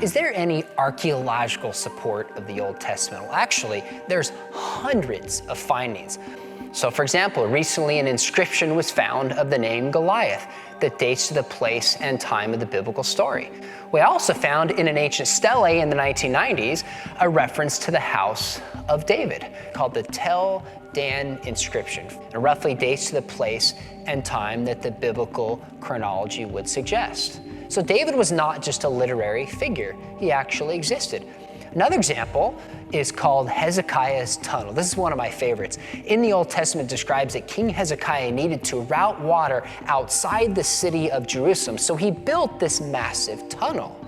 Is there any archaeological support of the Old Testament? Well, actually, there's hundreds of findings. So for example, recently an inscription was found of the name Goliath that dates to the place and time of the biblical story. We also found in an ancient stele in the 1990s a reference to the house of David called the Tel Dan inscription. It roughly dates to the place and time that the biblical chronology would suggest. So David was not just a literary figure, he actually existed. Another example is called Hezekiah's tunnel. This is one of my favorites. In the Old Testament, it describes that King Hezekiah needed to route water outside the city of Jerusalem, so he built this massive tunnel.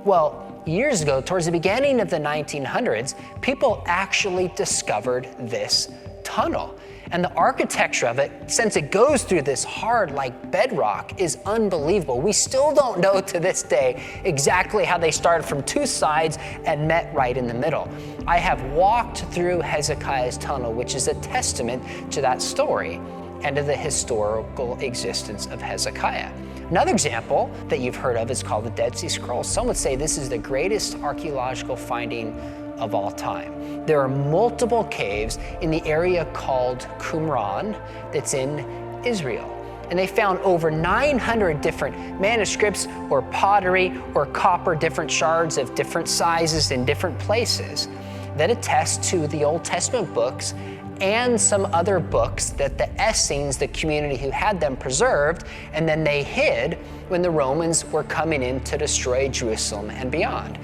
Well, years ago, towards the beginning of the 1900s, people actually discovered this tunnel. And the architecture of it, since it goes through this hard, like bedrock, is unbelievable. We still don't know to this day exactly how they started from two sides and met right in the middle. I have walked through Hezekiah's tunnel, which is a testament to that story and to the historical existence of Hezekiah. Another example that you've heard of is called the Dead Sea Scrolls. Some would say this is the greatest archaeological finding of all time. There are multiple caves in the area called Qumran that's in Israel. And they found over 900 different manuscripts or pottery or copper, different shards of different sizes in different places that attest to the Old Testament books and some other books that the Essenes, the community who had them, preserved, and then they hid when the Romans were coming in to destroy Jerusalem and beyond.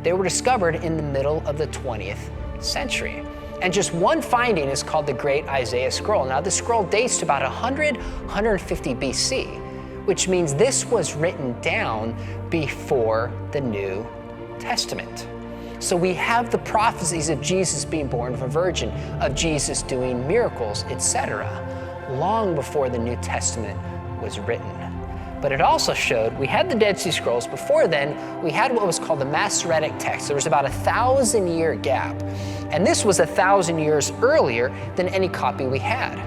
They were discovered in the middle of the 20th century. And just one finding is called the Great Isaiah Scroll. Now, the scroll dates to about 150 BC, which means this was written down before the New Testament. So we have the prophecies of Jesus being born of a virgin, of Jesus doing miracles, etc., long before the New Testament was written. But it also showed, we had the Dead Sea Scrolls. Before then, we had what was called the Masoretic text. There was about a 1,000-year gap. And this was 1,000 years earlier than any copy we had.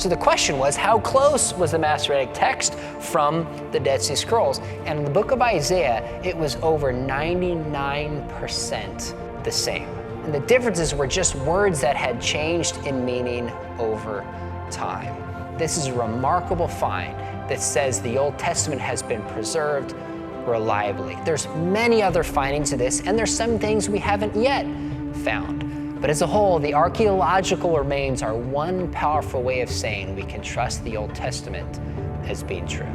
So the question was, how close was the Masoretic text from the Dead Sea Scrolls? And in the book of Isaiah, it was over 99% the same. And the differences were just words that had changed in meaning over time. This is a remarkable find that says the Old Testament has been preserved reliably. There's many other findings of this, and there's some things we haven't yet found. But as a whole, the archaeological remains are one powerful way of saying we can trust the Old Testament as being true.